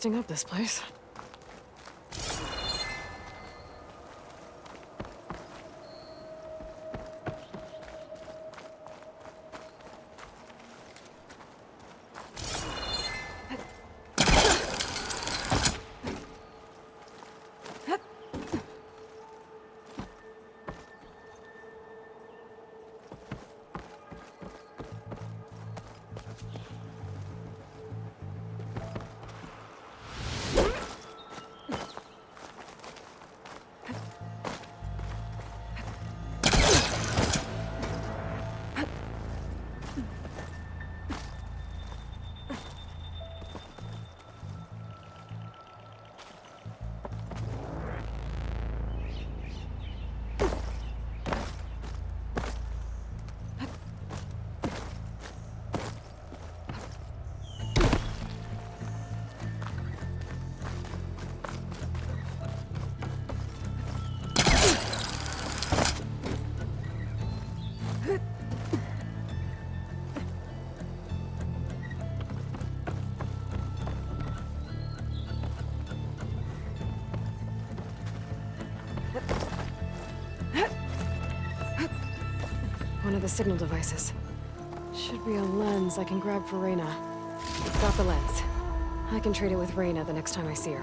busting up this place. One of the signal devices. Should be a lens I can grab for Reyna. Got the lens. I can trade it with Reyna the next time I see her.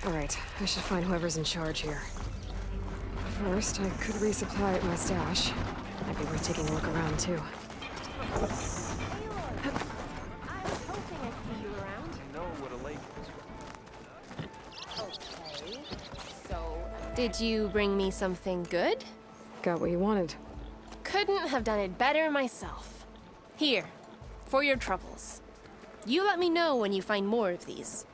Alright, I should find whoever's in charge here. First, I could resupply at my stash. Might be worth taking a look around, too. Did you bring me something good? Got what you wanted. Couldn't have done it better myself. Here, for your troubles. You let me know when you find more of these.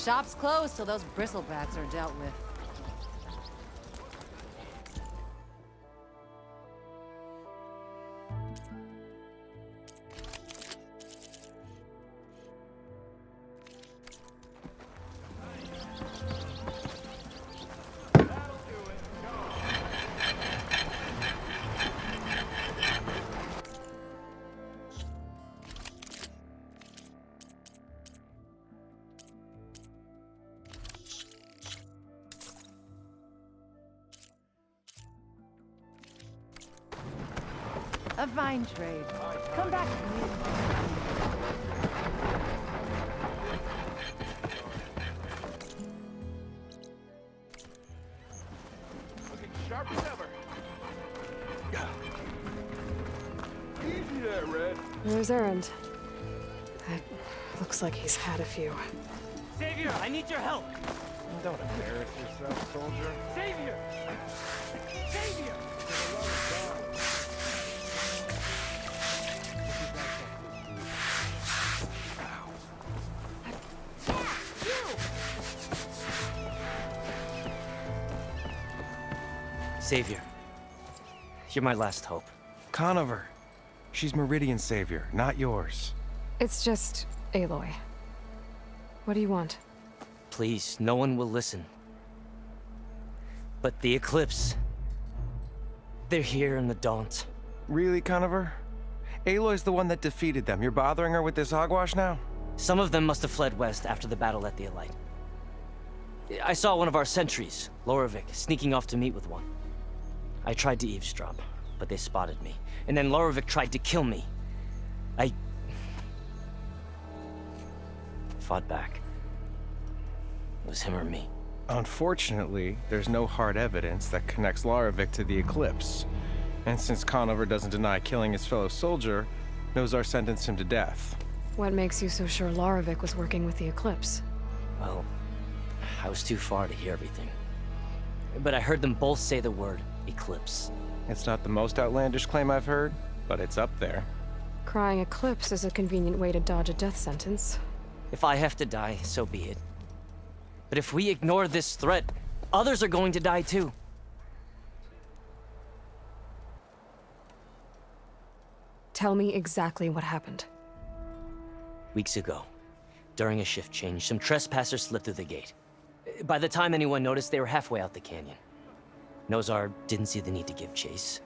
Shop's closed till those bristlebacks are dealt with. A fine trade. Come back to me. Looking sharp as ever. Easy there, Red. Where's Errand? It looks like he's had a few. Savior, I need your help! Don't embarrass yourself, soldier. Savior! Savior! Savior, you're my last hope. Conover. She's Meridian's savior, not yours. It's just Aloy. What do you want? Please, no one will listen. But the Eclipse... they're here in the Daunt. Really, Conover? Aloy's the one that defeated them. You're bothering her with this hogwash now? Some of them must have fled west after the battle at the Elite. I saw one of our sentries, Lorevic, sneaking off to meet with one. I tried to eavesdrop, but they spotted me. And then Lorevic tried to kill me. I fought back. It was him or me. Unfortunately, there's no hard evidence that connects Lorevic to the Eclipse. And since Conover doesn't deny killing his fellow soldier, Nozar sentenced him to death. What makes you so sure Lorevic was working with the Eclipse? Well, I was too far to hear everything. But I heard them both say the word Eclipse. It's not the most outlandish claim I've heard, but it's up there. Crying Eclipse is a convenient way to dodge a death sentence. If I have to die, so be it. But if we ignore this threat, others are going to die too. Tell me exactly what happened. Weeks ago, during a shift change, some trespassers slipped through the gate. By the time anyone noticed, they were halfway out the canyon. Nozar didn't see the need to give chase.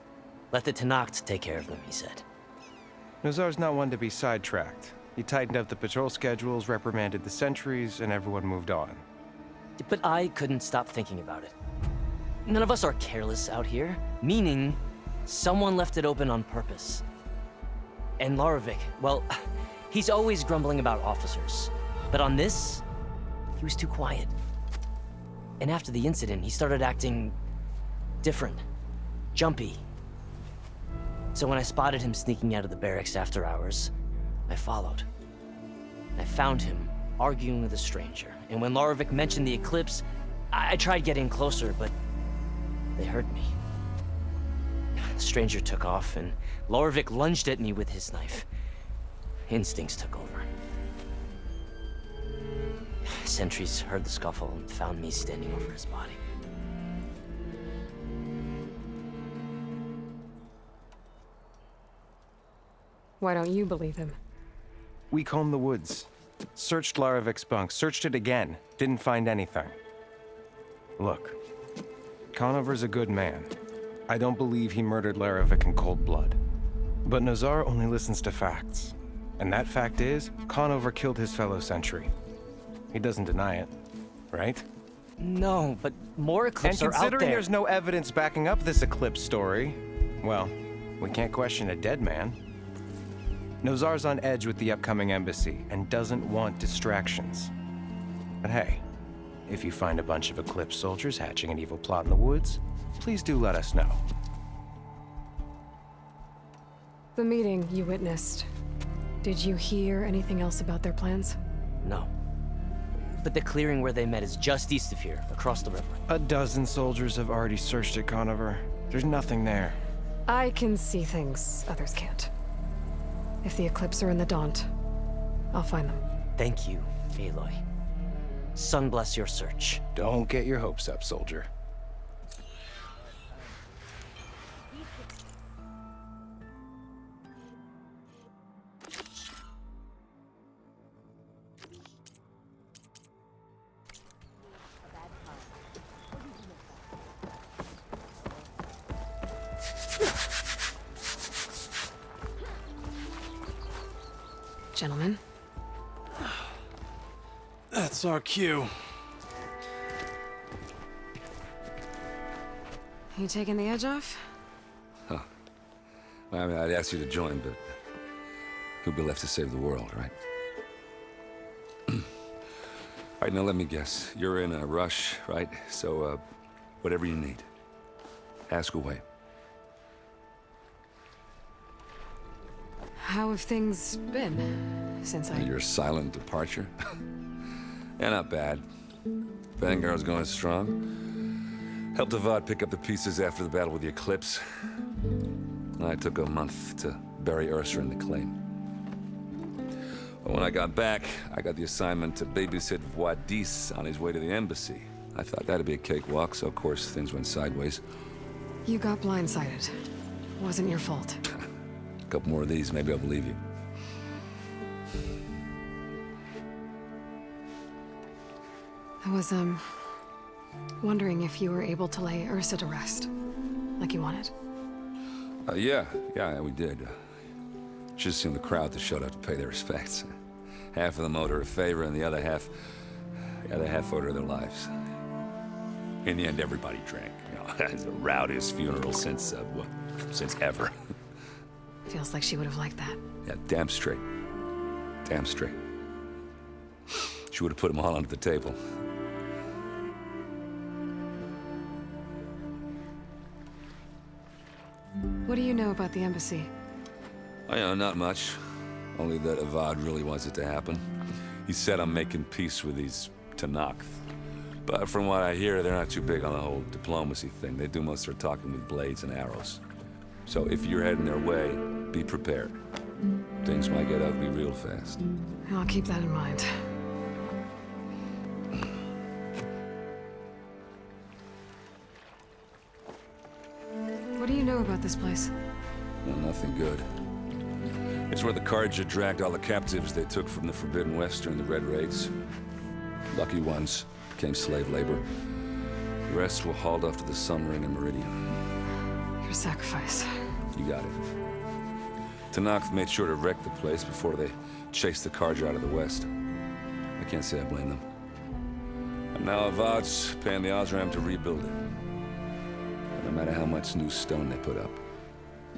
Let the Tenakth take care of them, he said. Nozar's not one to be sidetracked. He tightened up the patrol schedules, reprimanded the sentries, and everyone moved on. But I couldn't stop thinking about it. None of us are careless out here, meaning someone left it open on purpose. And Lorevic, well, he's always grumbling about officers. But on this, he was too quiet. And after the incident, he started acting different, jumpy. So when I spotted him sneaking out of the barracks after hours, I followed. I found him arguing with a stranger. And when Lorevic mentioned the Eclipse, I tried getting closer, but they heard me. The stranger took off, and Lorevic lunged at me with his knife. Instincts took over. Sentries heard the scuffle and found me standing over his body. Why don't you believe him? We combed the woods. Searched Larevic's bunk, searched it again. Didn't find anything. Look, Conover's a good man. I don't believe he murdered Larevic in cold blood. But Nozar only listens to facts. And that fact is, Conover killed his fellow sentry. He doesn't deny it, right? No, but more Eclipse are out there. And considering there's no evidence backing up this Eclipse story, well, we can't question a dead man. Nozar's on edge with the upcoming embassy and doesn't want distractions. But hey, if you find a bunch of Eclipse soldiers hatching an evil plot in the woods, please do let us know. The meeting you witnessed. Did you hear anything else about their plans? No. But the clearing where they met is just east of here, across the river. A dozen soldiers have already searched it, Conover. There's nothing there. I can see things others can't. If the Eclipse are in the Daunt, I'll find them. Thank you, Aloy. Sun bless your search. Don't get your hopes up, soldier. Gentlemen, That's our cue. you taking the edge off? Well, I mean, I'd ask you to join, but who'd be left to save the world, right? All right, now let me guess. You're in a rush, right? So, whatever you need, ask away. How have things been since I... Your silent departure? Yeah, not bad. Vanguard's going strong. Helped Avad pick up the pieces after the battle with the Eclipse. I took a month to bury Ursa in the claim. But when I got back, I got the assignment to babysit Wadis on his way to the embassy. I thought that'd be a cakewalk, so of course things went sideways. You got blindsided. Wasn't your fault. A couple more of these, maybe I'll believe you. I was, wondering if you were able to lay Ursa to rest, like you wanted. Yeah, we did. Just seemed the crowd that showed up to pay their respects. Half of them owed her a favor, and the other half owed her their lives. In the end, everybody drank. You know, it's the rowdiest funeral since ever. Feels like she would have liked that. Yeah, damn straight. Damn straight. She would have put them all under the table. What do you know about the embassy? I know, not much. Only that Avad really wants it to happen. He said I'm making peace with these Tenakth. But from what I hear, they're not too big on the whole diplomacy thing. They do most of their talking with blades and arrows. So if you're heading their way, be prepared. Things might get ugly real fast. I'll keep that in mind. What do you know about this place? Well, nothing good. It's where the Carja dragged all the captives they took from the Forbidden West during the Red Raids. Lucky ones became slave labor. The rest were hauled off to the Sun Ring and Meridian. Your sacrifice. You got it. Tenakth made sure to wreck the place before they chased the Carja out of the West. I can't say I blame them. And now Avad's paying the Osram to rebuild it. No matter how much new stone they put up,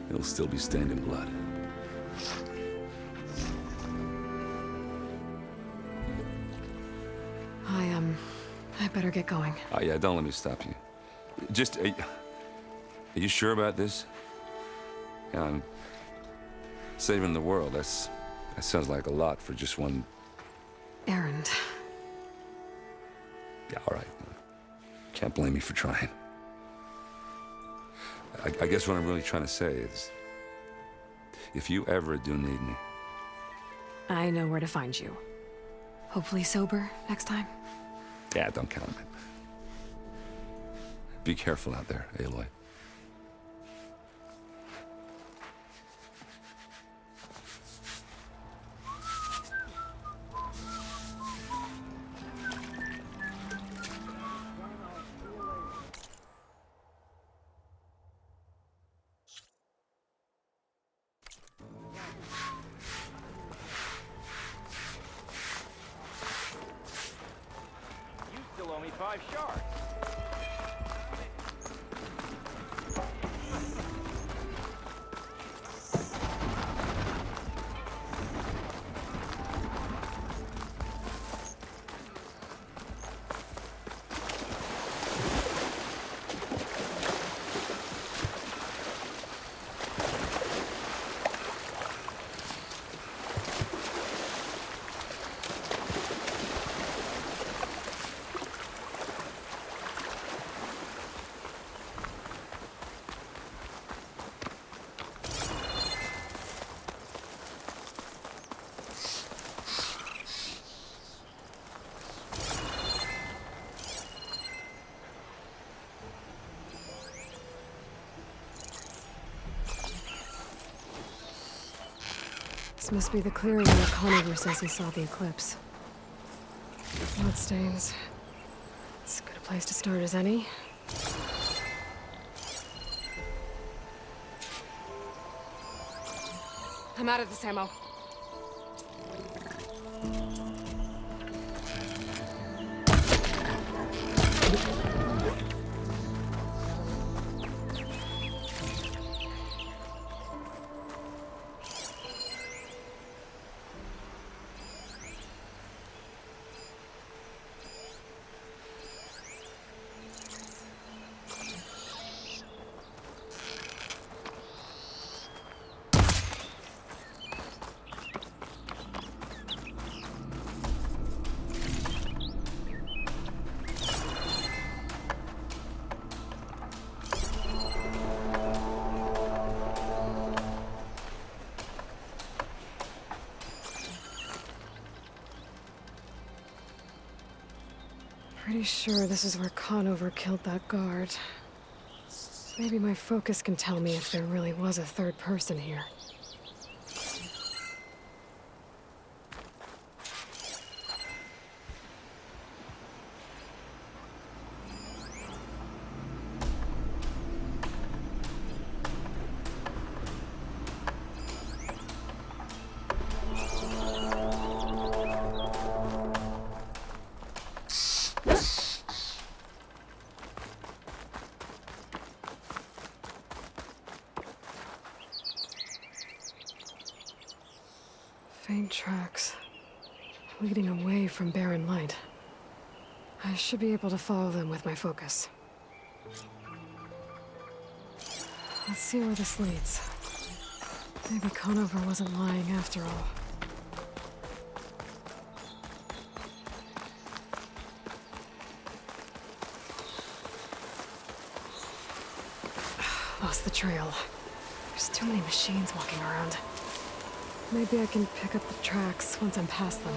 it'll still be stained in blood. I better get going. Oh, yeah, don't let me stop you. Just, are you sure about this? Yeah, I'm saving the world. That sounds like a lot for just one... Errand. Yeah, all right. Can't blame me for trying. I guess what I'm really trying to say is, if you ever do need me... I know where to find you. Hopefully sober next time. Yeah, don't count on it. Be careful out there, Aloy. You still owe me 5 shards. This must be the clearing where Conover says he saw the eclipse. Bloodstains. As good a place to start as any. I'm out of this ammo. Pretty sure this is where Conover killed that guard. Maybe my focus can tell me if there really was a third person here. Faint tracks, leading away from barren light. I should be able to follow them with my focus. Let's see where this leads. Maybe Conover wasn't lying after all. Lost the trail. There's too many machines walking around. Maybe I can pick up the tracks once I'm past them.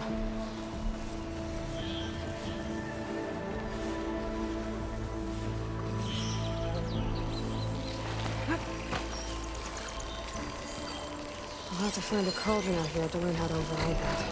I'll have to find a cauldron out here to learn how to override that.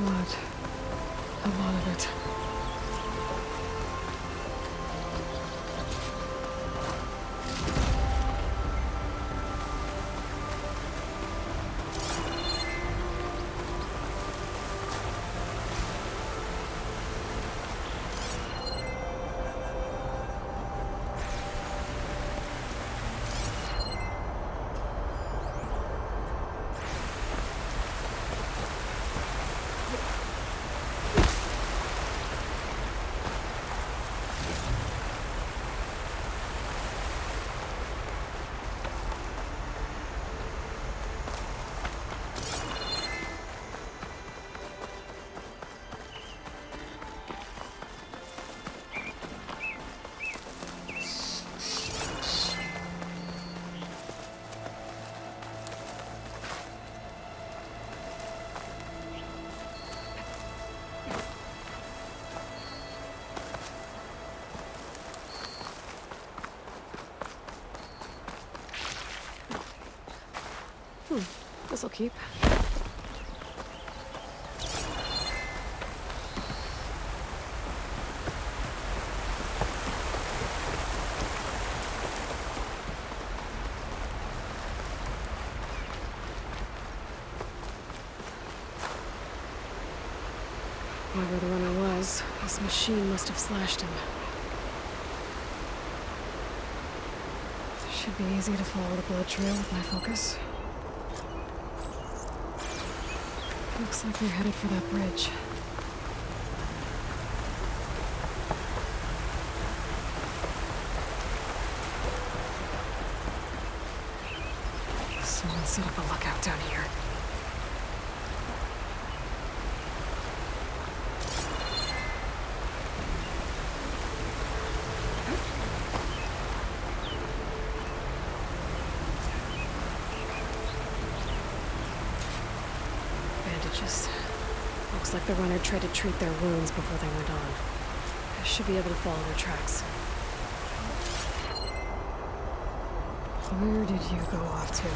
Blood. A lot of it. This'll keep. Whoever the runner was, this machine must have slashed him. Should be easy to follow the blood trail with my focus. Looks like they're headed for that bridge. Someone set up a lookout down here. Looks like the runner tried to treat their wounds before they went on. I should be able to follow their tracks. Where did you go off to?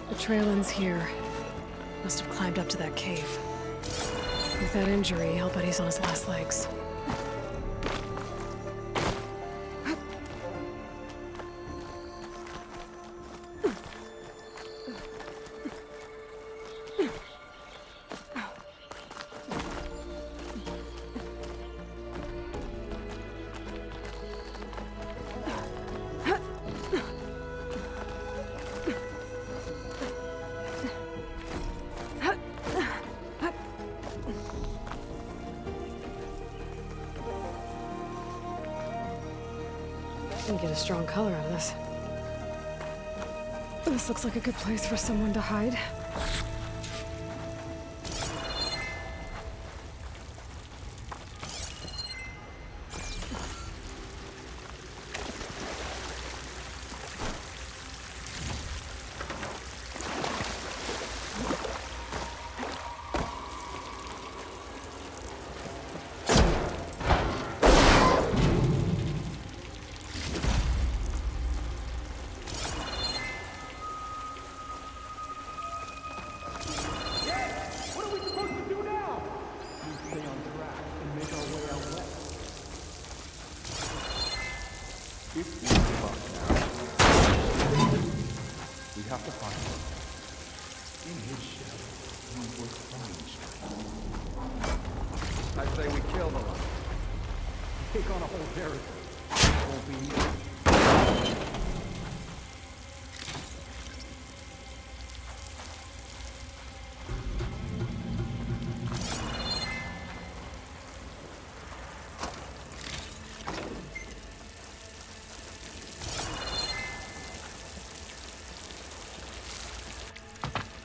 The trail ends here. Must have climbed up to that cave. With that injury, I'll bet he's on his last legs. Can get a strong color on this. This looks like a good place for someone to hide.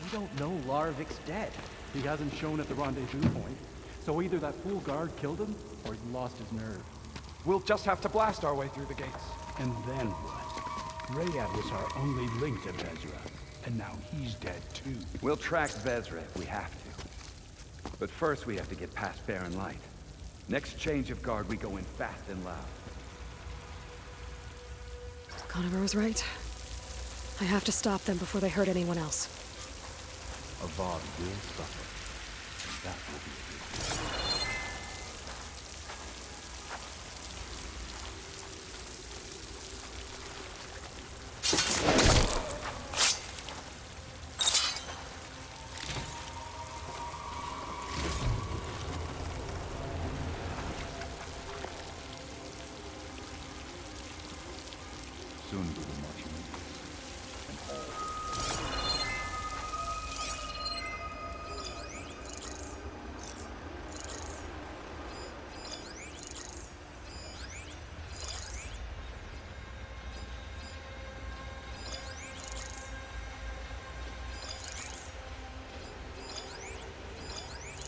We don't know Laravic's dead. He hasn't shown at the rendezvous point, so either that fool guard killed him, or he's lost his nerve. We'll just have to blast our way through the gates. And then what? Rayad was our only link to Vezreh, and now he's dead too. We'll track Vezreh if we have to. But first we have to get past Barren Light. Next change of guard, we go in fast and loud. Conover was right. I have to stop them before they hurt anyone else. Avad will suffer. That will be a good thing. Soon we will march in and all.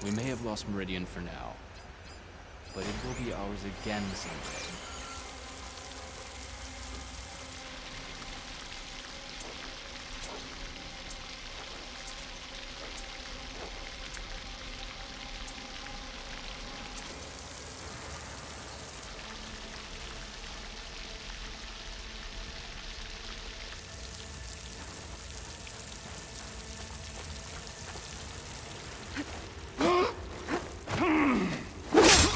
We may have lost Meridian for now, but it will be ours again someday.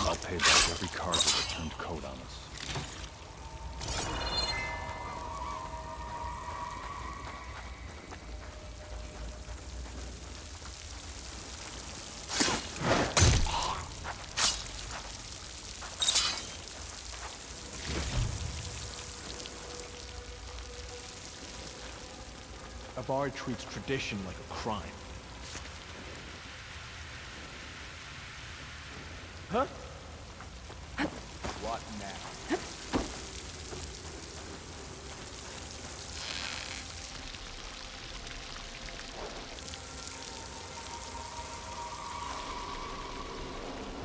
I'll pay back every card that turned coat on us. Avad treats tradition like a crime. Huh? What now?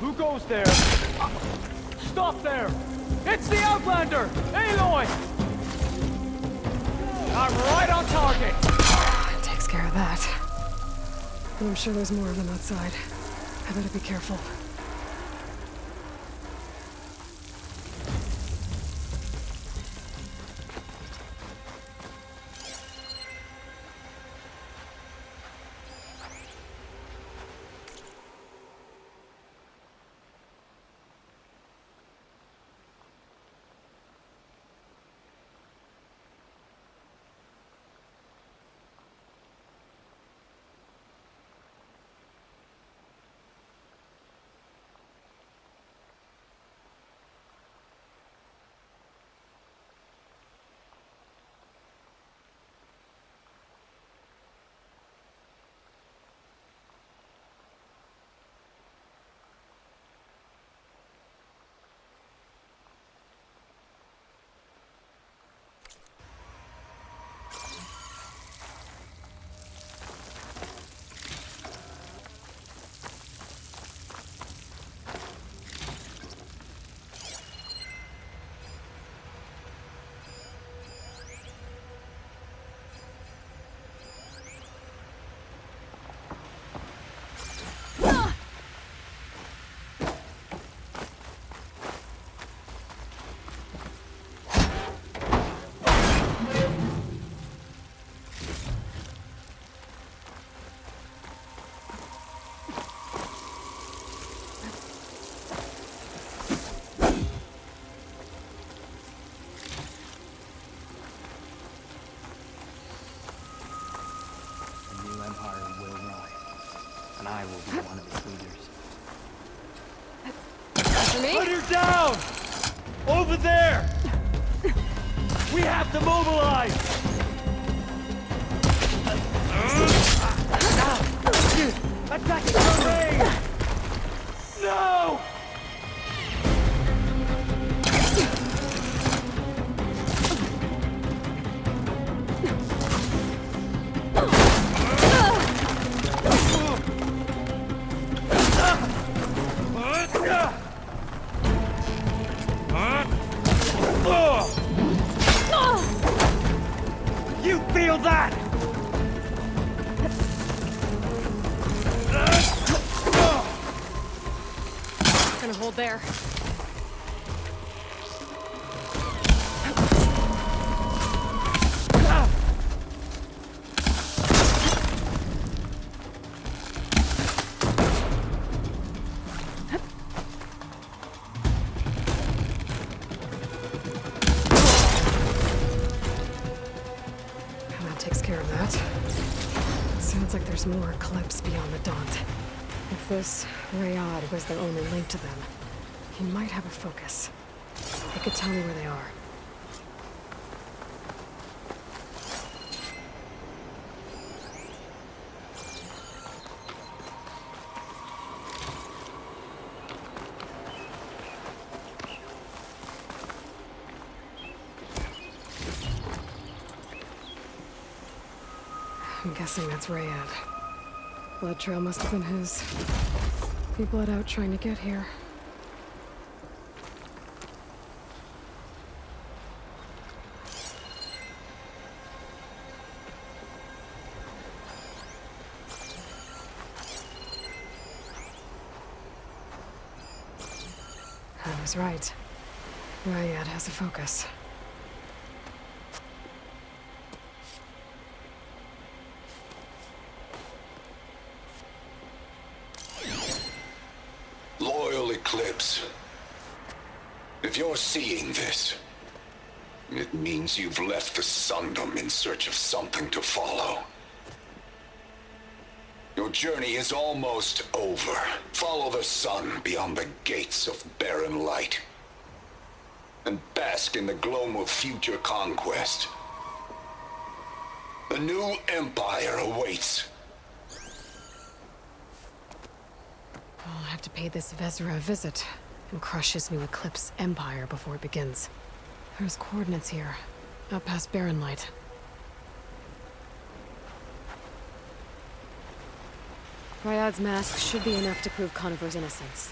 Who goes there? Stop there! It's the Outlander! Aloy! I'm right on target! Takes care of that. But I'm sure there's more of them outside. I better be careful. And I will be one of its leaders. For me? Put her down! Over there! We have to mobilize! Attacking terrain! No! gonna hold there. Like there's more Eclipse beyond the Daunt. If this Rayad was their only link to them, he might have a focus. He could tell me where they are. I'm guessing that's Rayad. Blood trail must have been his. He bled out trying to get here. I was right. Rayad has a focus. Eclipse. If you're seeing this, it means you've left the Sundom in search of something to follow. Your journey is almost over. Follow the sun beyond the gates of barren light, and bask in the gloam of future conquest. A new empire awaits. I'll have to pay this Vezreh a visit and crush his new Eclipse empire before it begins. There's coordinates here, up past Barren Light. Ryad's mask should be enough to prove Conover's innocence.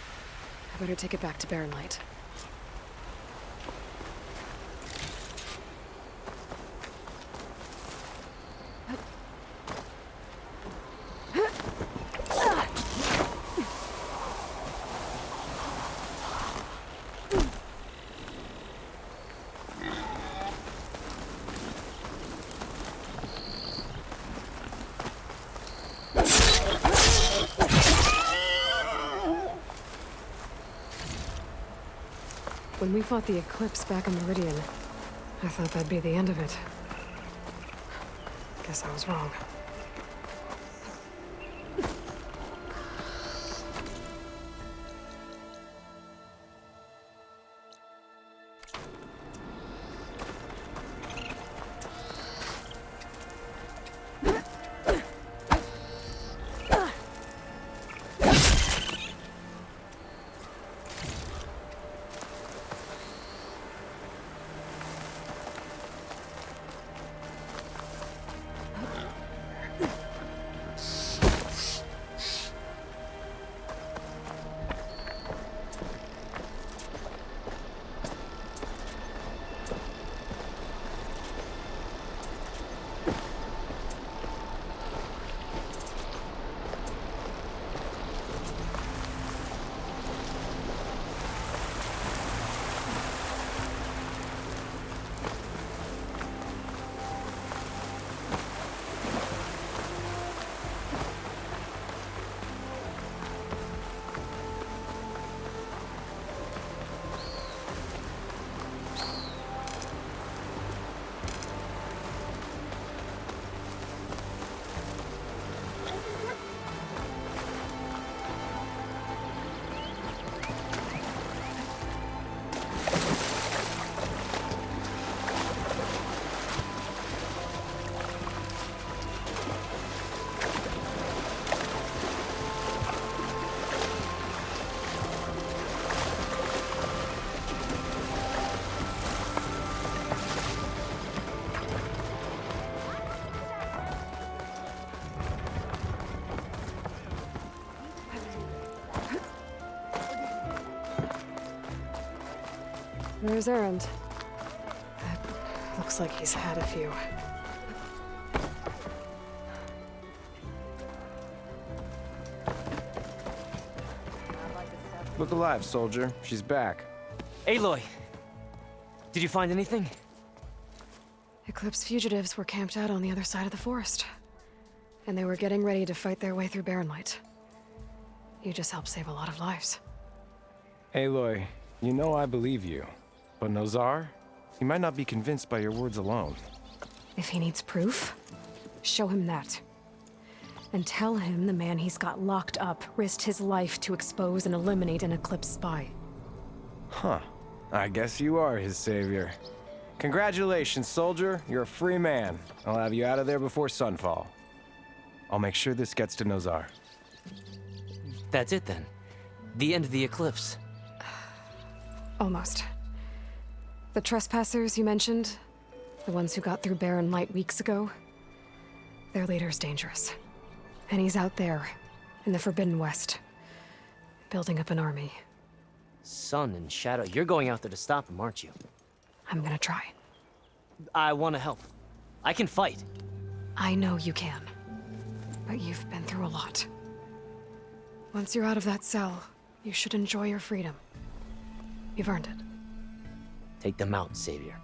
I better take it back to Barren Light. When we fought the Eclipse back in Meridian, I thought that'd be the end of it. Guess I was wrong. Where's Erend? Looks like he's had a few. Look alive, soldier. She's back. Aloy! Did you find anything? Eclipse fugitives were camped out on the other side of the forest. And they were getting ready to fight their way through barren light. You just helped save a lot of lives. Aloy, you know I believe you. But Nozar? He might not be convinced by your words alone. If he needs proof, show him that. And tell him the man he's got locked up risked his life to expose and eliminate an Eclipse spy. Huh. I guess you are his savior. Congratulations, soldier. You're a free man. I'll have you out of there before sunfall. I'll make sure this gets to Nozar. That's it then. The end of the Eclipse. Almost. The trespassers you mentioned, the ones who got through barren light weeks ago, their leader's dangerous. And he's out there, in the Forbidden West, building up an army. Sun and Shadow, you're going out there to stop him, aren't you? I'm gonna try. I want to help. I can fight. I know you can. But you've been through a lot. Once you're out of that cell, you should enjoy your freedom. You've earned it. Take them out, Savior.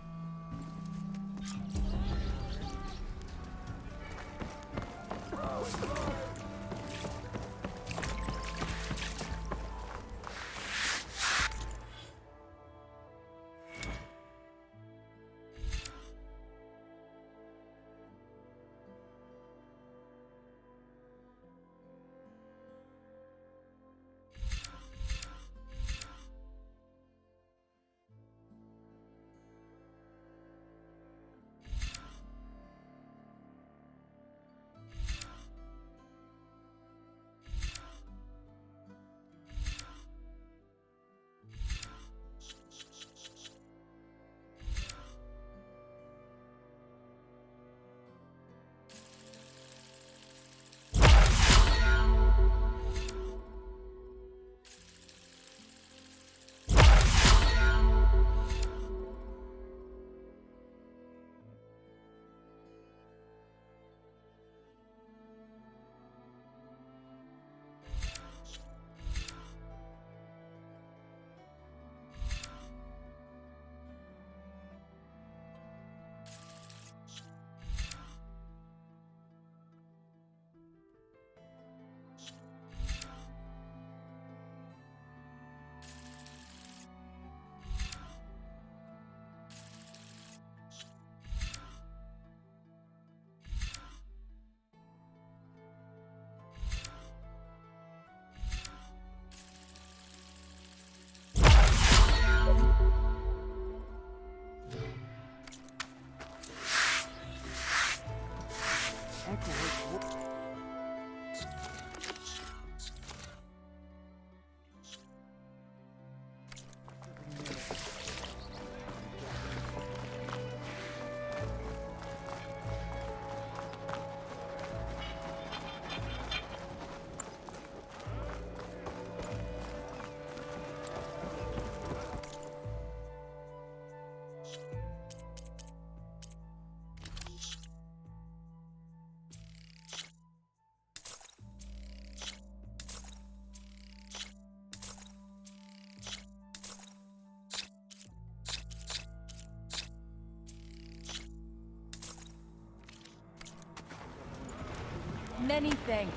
Many thanks.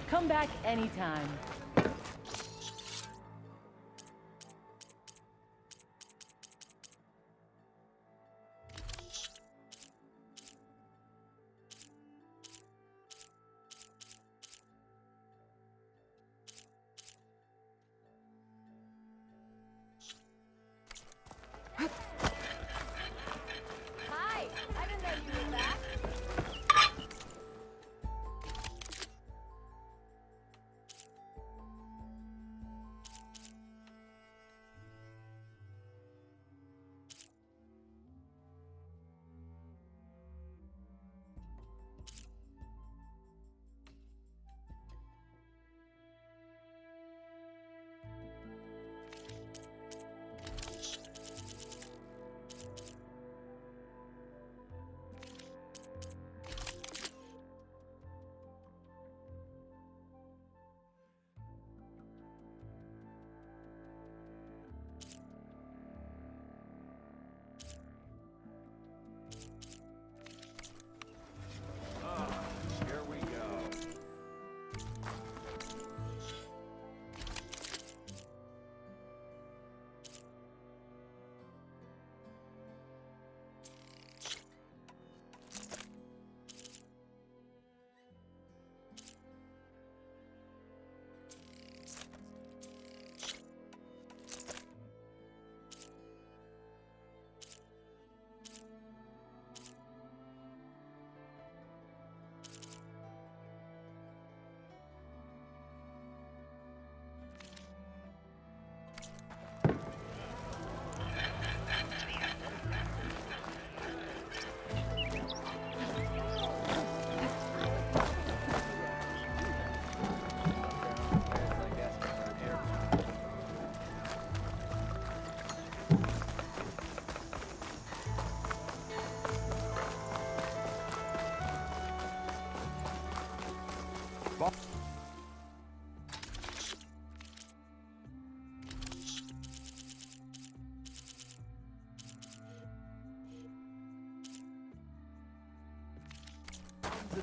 Come back anytime. Hi, I didn't know you were back.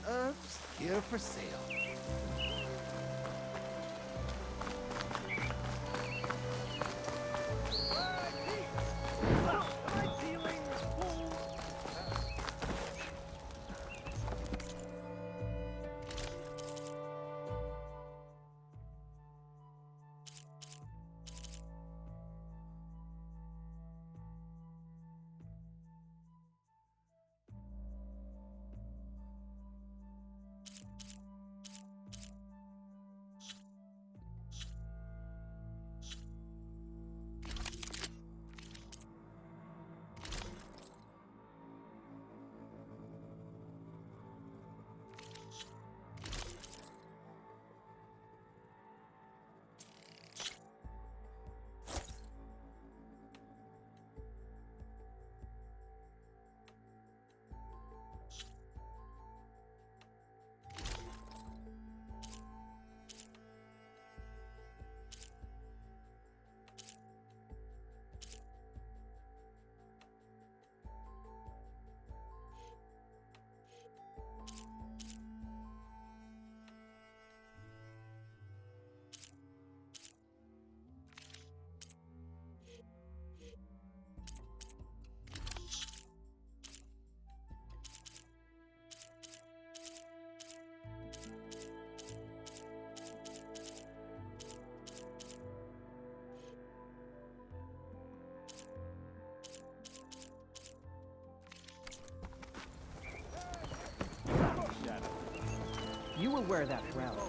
herbs here for sale. You will wear that prowl.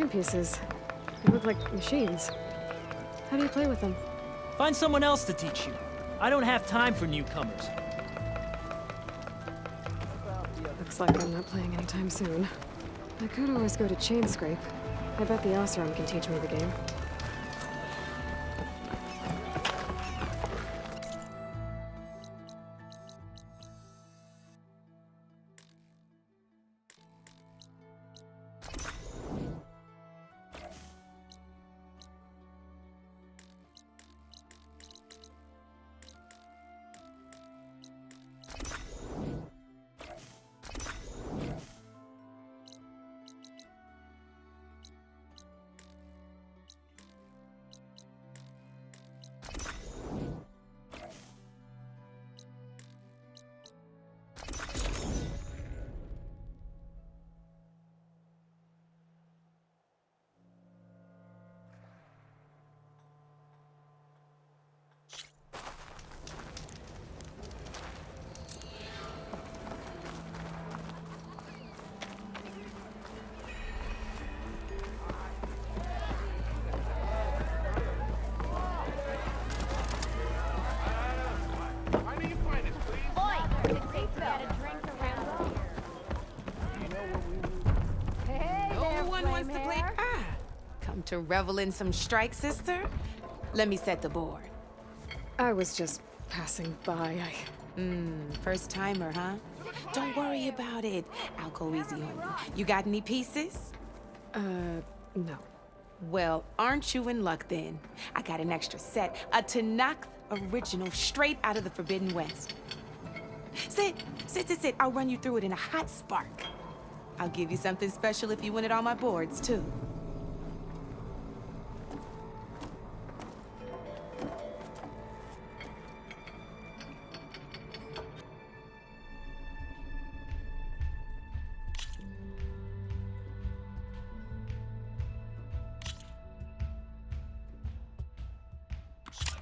game pieces. They look like machines. How do you play with them? Find someone else to teach you. I don't have time for newcomers. Looks like I'm not playing anytime soon. I could always go to Chain Scrape. I bet the Osram can teach me the game. To revel in some strike, sister? Let me set the board. I was just passing by. First timer, huh? Don't worry about it. I'll go easy on you. You got any pieces? No. Well, aren't you in luck then? I got an extra set, a Tanakh original straight out of the Forbidden West. Sit. I'll run you through it in a hot spark. I'll give you something special if you win it on my boards, too.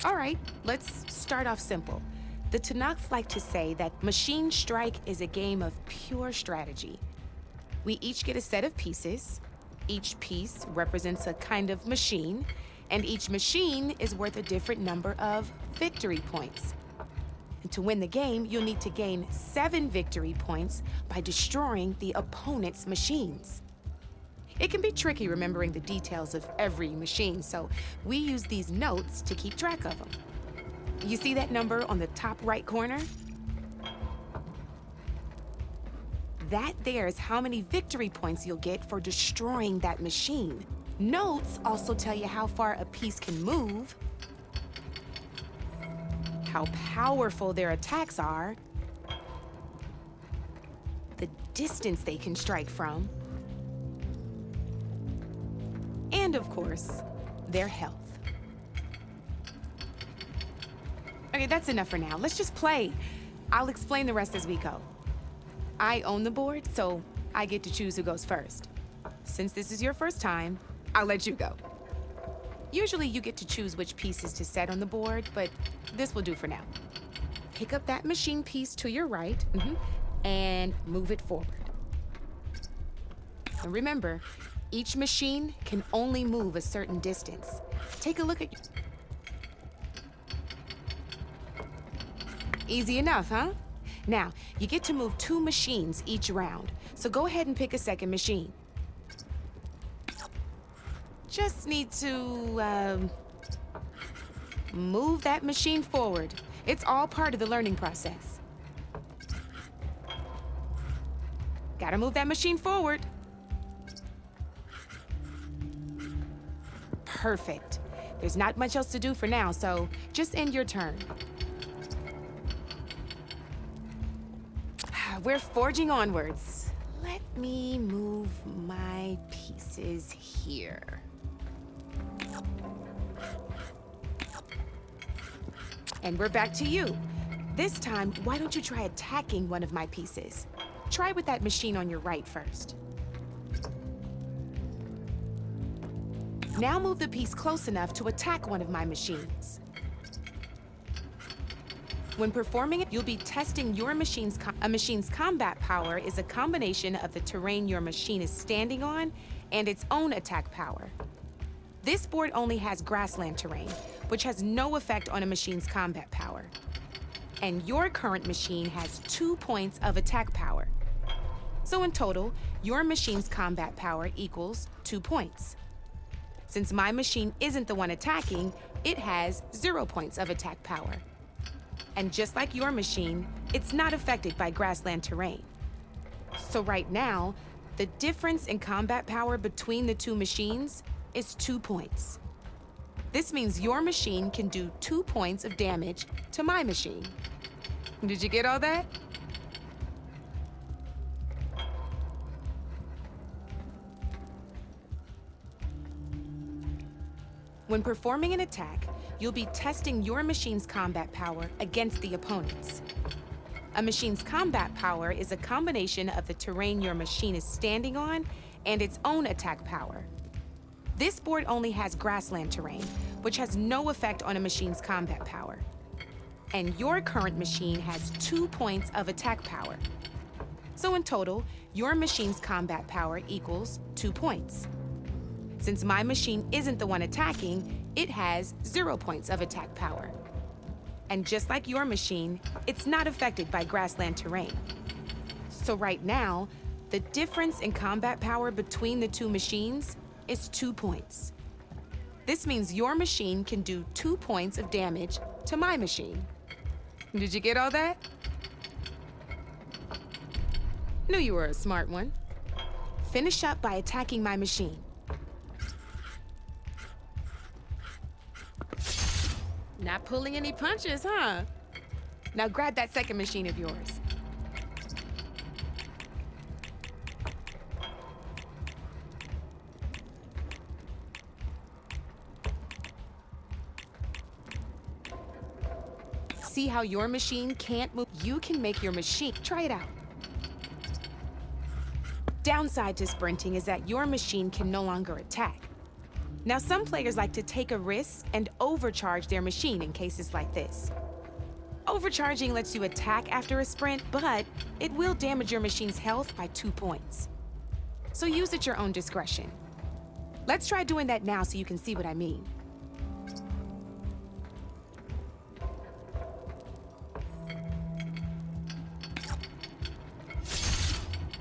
All right, let's start off simple. The Tanakh like to say that Machine Strike is a game of pure strategy. We each get a set of pieces. Each piece represents a kind of machine, and each machine is worth a different number of victory points. And to win the game, you'll need to gain 7 victory points by destroying the opponent's machines. It can be tricky remembering the details of every machine, so we use these notes to keep track of them. You see that number on the top right corner? That there is how many victory points you'll get for destroying that machine. Notes also tell you how far a piece can move, how powerful their attacks are, the distance they can strike from, and of course, their health. Okay, that's enough for now. Let's just play. I'll explain the rest as we go. I own the board, so I get to choose who goes first. Since this is your first time, I'll let you go. Usually you get to choose which pieces to set on the board, but this will do for now. Pick up that machine piece to your right, and move it forward. And remember, each machine can only move a certain distance. Take a look at... Easy enough, huh? Now, you get to move 2 machines each round, so go ahead and pick a second machine. Just need to, move that machine forward. It's all part of the learning process. Gotta move that machine forward. Perfect. There's not much else to do for now, so just end your turn. We're forging onwards. Let me move my pieces here. And we're back to you. This time, why don't you try attacking one of my pieces? Try with that machine on your right first. Now move the piece close enough to attack one of my machines. When performing it, you'll be testing your machine's combat power is a combination of the terrain your machine is standing on and its own attack power. This board only has grassland terrain, which has no effect on a machine's combat power. And your current machine has 2 points of attack power. So in total, your machine's combat power equals 2 points. Since my machine isn't the one attacking, it has 0 points of attack power. And just like your machine, it's not affected by grassland terrain. So right now, the difference in combat power between the two machines is 2 points. This means your machine can do 2 points of damage to my machine. Did you get all that? When performing an attack, you'll be testing your machine's combat power against the opponent's. A machine's combat power is a combination of the terrain your machine is standing on and its own attack power. This board only has grassland terrain, which has no effect on a machine's combat power. And your current machine has 2 points of attack power. So in total, your machine's combat power equals 2 points. Since my machine isn't the one attacking, it has 0 points of attack power. And just like your machine, it's not affected by grassland terrain. So right now, the difference in combat power between the two machines is 2 points. This means your machine can do 2 points of damage to my machine. Did you get all that? Knew you were a smart one. Finish up by attacking my machine. Not pulling any punches, huh? Now grab that second machine of yours. See how your machine can't move? You can make your machine. Try it out. Downside to sprinting is that your machine can no longer attack. Now, some players like to take a risk and overcharge their machine in cases like this. Overcharging lets you attack after a sprint, but it will damage your machine's health by 2 points. So use at your own discretion. Let's try doing that now so you can see what I mean.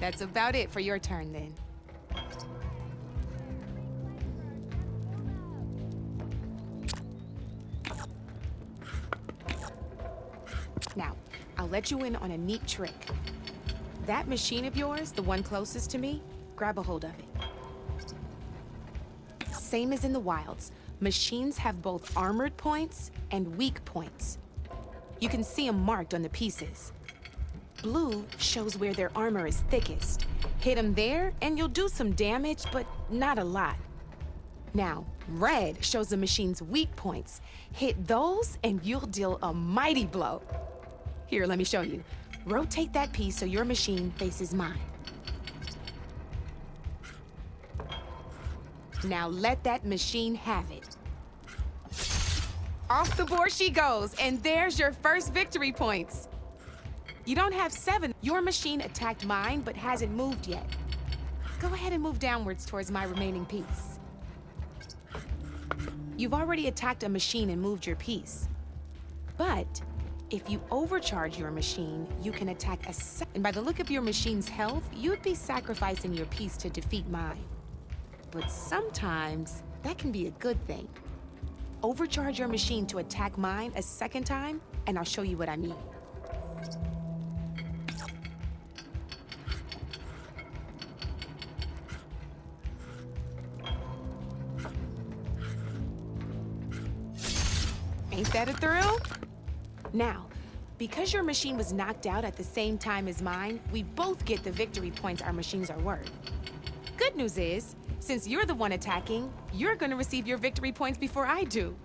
That's about it for your turn, then. Now, I'll let you in on a neat trick. That machine of yours, the one closest to me, grab a hold of it. Same as in the wilds, machines have both armored points and weak points. You can see them marked on the pieces. Blue shows where their armor is thickest. Hit them there, and you'll do some damage, but not a lot. Now, red shows the machine's weak points. Hit those, and you'll deal a mighty blow. Here, let me show you. Rotate that piece so your machine faces mine. Now let that machine have it. Off the board she goes, and there's your first victory points. You don't have 7. Your machine attacked mine, but hasn't moved yet. Go ahead and move downwards towards my remaining piece. You've already attacked a machine and moved your piece. But if you overcharge your machine, you can attack and by the look of your machine's health, you'd be sacrificing your piece to defeat mine. But sometimes, that can be a good thing. Overcharge your machine to attack mine a second time, and I'll show you what I mean. Ain't that a thrill? Now, because your machine was knocked out at the same time as mine, we both get the victory points our machines are worth. Good news is, since you're the one attacking, you're gonna receive your victory points before I do.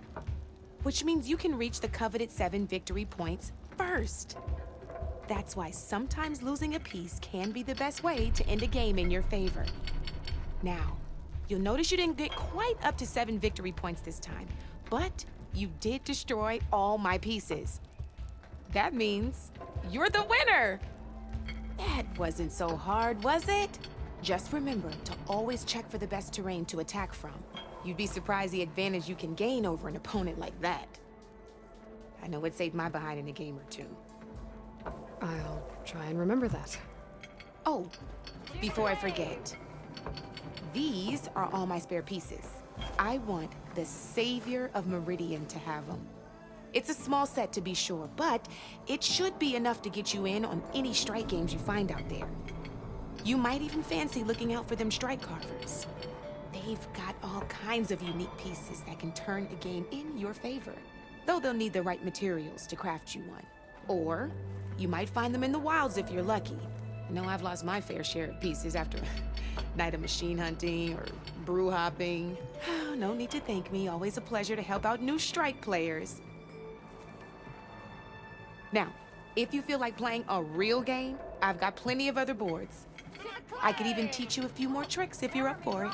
Which means you can reach the coveted 7 victory points first. That's why sometimes losing a piece can be the best way to end a game in your favor. Now, you'll notice you didn't get quite up to 7 victory points this time, but you did destroy all my pieces. That means you're the winner! That wasn't so hard, was it? Just remember to always check for the best terrain to attack from. You'd be surprised the advantage you can gain over an opponent like that. I know it saved my behind in a game or two. I'll try and remember that. Oh, before I forget, these are all my spare pieces. I want the Savior of Meridian to have them. It's a small set to be sure, but it should be enough to get you in on any strike games you find out there. You might even fancy looking out for them strike carvers. They've got all kinds of unique pieces that can turn a game in your favor, though they'll need the right materials to craft you one. Or you might find them in the wilds if you're lucky. I know I've lost my fair share of pieces after a night of machine hunting or brew hopping. No need to thank me. Always a pleasure to help out new strike players. Now, if you feel like playing a real game, I've got plenty of other boards. I could even teach you a few more tricks if you're up for it.